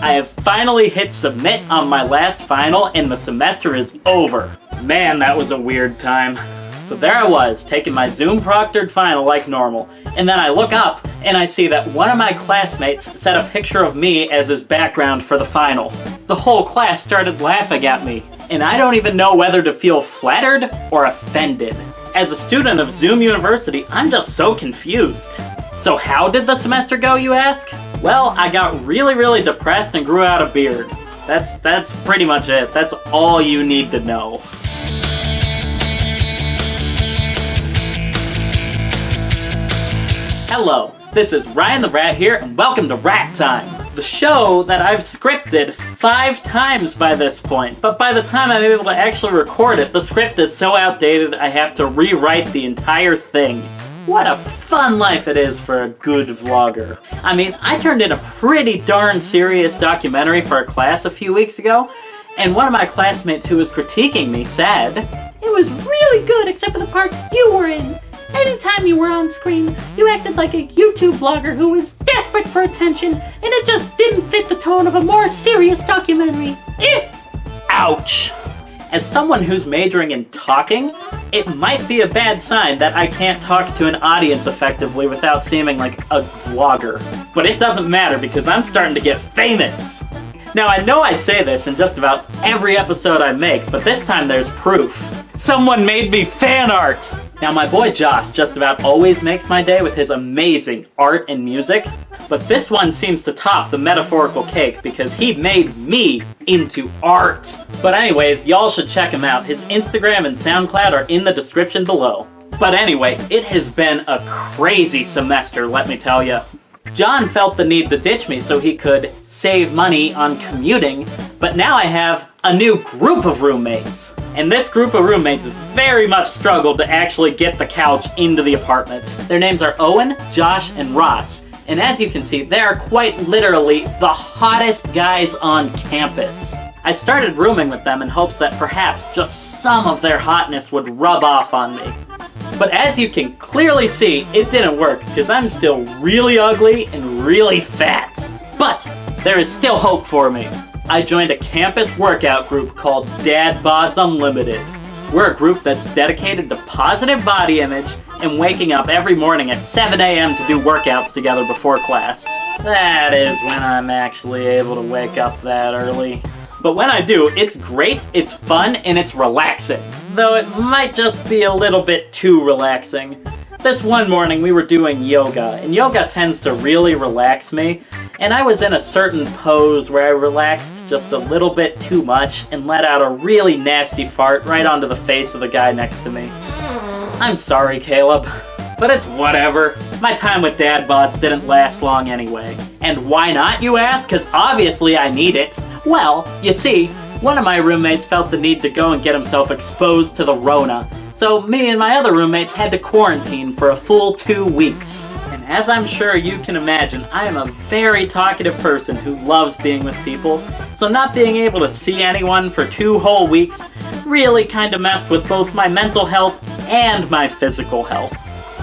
I have finally hit submit on my last final and the semester is over. Man, that was a weird time. So there I was, taking my Zoom proctored final like normal, and then I look up and I see that one of my classmates set a picture of me as his background for the final. The whole class started laughing at me, and I don't even know whether to feel flattered or offended. As a student of Zoom University, I'm just so confused. So how did the semester go, you ask? Well, I got really depressed and grew out a beard. That's pretty much it. That's all you need to know. Hello, this is Ryan the Rat here, and welcome to Rat Time, the show that I've scripted 5 times by this point, but by the time I'm able to actually record it, the script is so outdated I have to rewrite the entire thing. What a fun life it is for a good vlogger. I mean, I turned in a pretty darn serious documentary for a class a few weeks ago, and one of my classmates who was critiquing me said, "It was really good except for the parts you were in. Anytime you were on screen, you acted like a YouTube vlogger who was desperate for attention, and it just didn't fit the tone of a more serious documentary." Ouch! As someone who's majoring in talking, it might be a bad sign that I can't talk to an audience effectively without seeming like a vlogger. But it doesn't matter because I'm starting to get famous! Now I know I say this in just about every episode I make, but this time there's proof. Someone made me fan art! Now my boy Josh just about always makes my day with his amazing art and music, but this one seems to top the metaphorical cake because he made me into art. But anyways, y'all should check him out. His Instagram and SoundCloud are in the description below. But anyway, it has been a crazy semester, let me tell ya. John felt the need to ditch me so he could save money on commuting, but now I have a new group of roommates. And this group of roommates very much struggled to actually get the couch into the apartment. Their names are Owen, Josh, and Ross. And as you can see, they are quite literally the hottest guys on campus. I started rooming with them in hopes that perhaps just some of their hotness would rub off on me. But as you can clearly see, it didn't work because I'm still really ugly and really fat. But there is still hope for me. I joined a campus workout group called Dad Bods Unlimited. We're a group that's dedicated to positive body image and waking up every morning at 7 a.m. to do workouts together before class. That is when I'm actually able to wake up that early. But when I do, it's great, it's fun, and it's relaxing. Though it might just be a little bit too relaxing. This one morning we were doing yoga, and yoga tends to really relax me, and I was in a certain pose where I relaxed just a little bit too much and let out a really nasty fart right onto the face of the guy next to me. I'm sorry, Caleb, but it's whatever. My time with Dad Bods didn't last long anyway. And why not, you ask? Because obviously I need it. Well, you see, one of my roommates felt the need to go and get himself exposed to the Rona, so me and my other roommates had to quarantine for a full 2 weeks. And as I'm sure you can imagine, I am a very talkative person who loves being with people, so not being able to see anyone for 2 whole weeks really kinda messed with both my mental health and my physical health.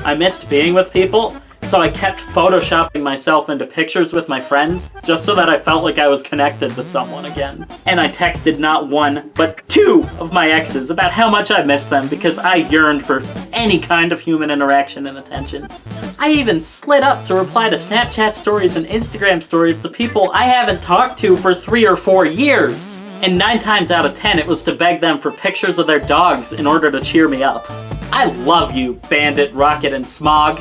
I missed being with people, so I kept photoshopping myself into pictures with my friends, just so that I felt like I was connected to someone again. And I texted not 1, but 2 of my exes about how much I missed them because I yearned for any kind of human interaction and attention. I even slid up to reply to Snapchat stories and Instagram stories to people I haven't talked to for 3 or 4 years. And 9 times out of 10 it was to beg them for pictures of their dogs in order to cheer me up. I love you, Bandit, Rocket, and Smog.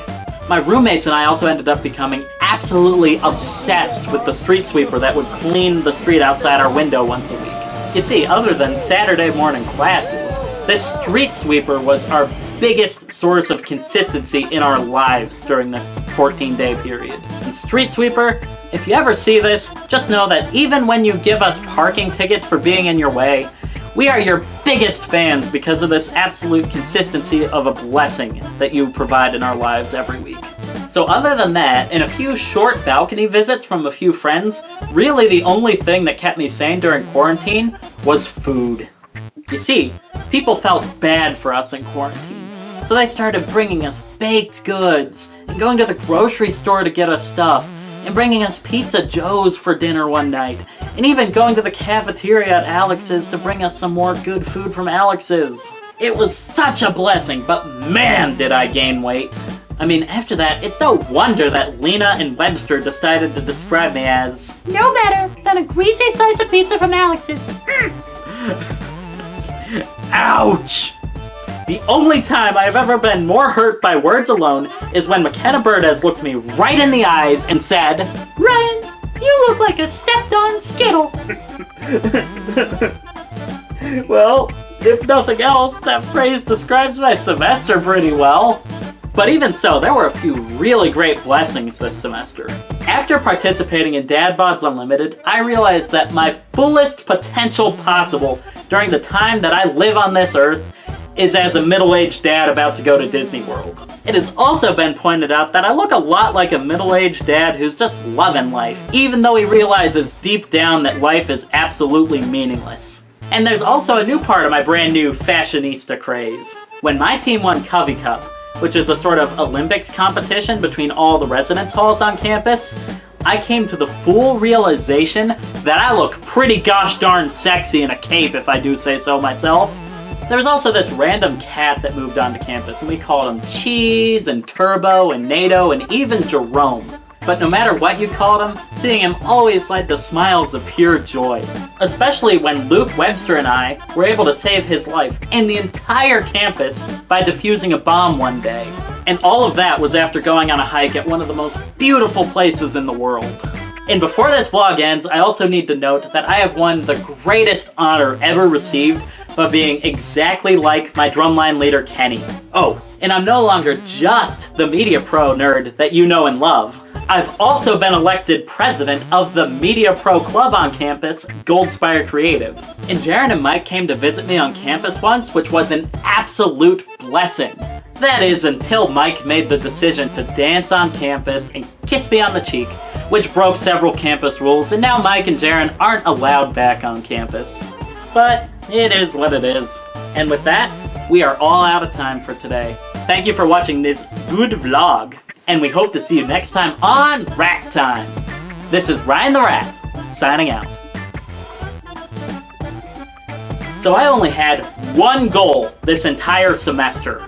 My roommates and I also ended up becoming absolutely obsessed with the street sweeper that would clean the street outside our window once a week. You see, other than Saturday morning classes, this street sweeper was our biggest source of consistency in our lives during this 14-day period. And street sweeper, if you ever see this, just know that even when you give us parking tickets for being in your way, we are your biggest fans because of this absolute consistency of a blessing that you provide in our lives every week. So other than that, and a few short balcony visits from a few friends, really the only thing that kept me sane during quarantine was food. You see, people felt bad for us in quarantine, so they started bringing us baked goods and going to the grocery store to get us stuff, and bringing us Pizza Joe's for dinner one night, and even going to the cafeteria at Alex's to bring us some more good food from Alex's. It was such a blessing, but man did I gain weight. I mean, after that, it's no wonder that Lena and Webster decided to describe me as no better than a greasy slice of pizza from Alex's. Ouch! The only time I have ever been more hurt by words alone is when McKenna Birdez looked me right in the eyes and said, Ryan, you look like a stepped-on-Skittle. Well, if nothing else, that phrase describes my semester pretty well. But even so, there were a few really great blessings this semester. After participating in Dad Bods Unlimited, I realized that my fullest potential possible during the time that I live on this earth is as a middle-aged dad about to go to Disney World. It has also been pointed out that I look a lot like a middle-aged dad who's just loving life, even though he realizes deep down that life is absolutely meaningless. And there's also a new part of my brand new fashionista craze. When my team won Covey Cup, which is a sort of Olympics competition between all the residence halls on campus, I came to the full realization that I look pretty gosh darn sexy in a cape, if I do say so myself. There was also this random cat that moved onto campus, and we called him Cheese, and Turbo, and NATO, and even Jerome. But no matter what you called him, seeing him always led to smiles of pure joy. Especially when Luke Webster and I were able to save his life and the entire campus by defusing a bomb one day. And all of that was after going on a hike at one of the most beautiful places in the world. And before this vlog ends, I also need to note that I have won the greatest honor ever received by being exactly like my drumline leader, Kenny. Oh, and I'm no longer just the Media Pro nerd that you know and love. I've also been elected president of the Media Pro Club on campus, Goldspire Creative. And Jaren and Mike came to visit me on campus once, which was an absolute blessing. That is, until Mike made the decision to dance on campus and kiss me on the cheek, which broke several campus rules, and now Mike and Jaren aren't allowed back on campus. But it is what it is. And with that, we are all out of time for today. Thank you for watching this good vlog, and we hope to see you next time on Rat Time. This is Ryan the Rat, signing out. So I only had one goal this entire semester.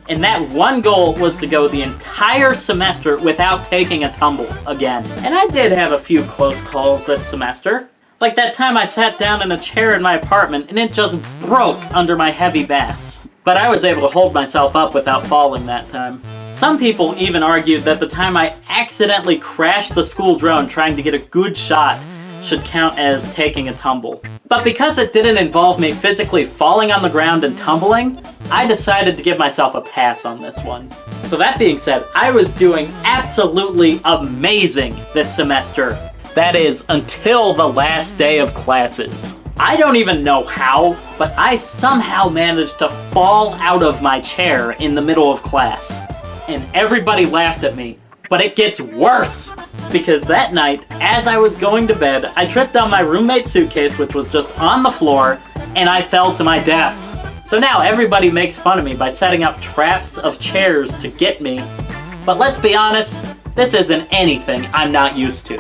And that one goal was to go the entire semester without taking a tumble again. And I did have a few close calls this semester. Like that time I sat down in a chair in my apartment and it just broke under my heavy bass. But I was able to hold myself up without falling that time. Some people even argued that the time I accidentally crashed the school drone trying to get a good shot should count as taking a tumble. But because it didn't involve me physically falling on the ground and tumbling, I decided to give myself a pass on this one. So that being said, I was doing absolutely amazing this semester. That is, until the last day of classes. I don't even know how, but I somehow managed to fall out of my chair in the middle of class. And everybody laughed at me. But it gets worse! Because that night, as I was going to bed, I tripped on my roommate's suitcase, which was just on the floor, and I fell to my death. So now everybody makes fun of me by setting up traps of chairs to get me. But let's be honest, this isn't anything I'm not used to.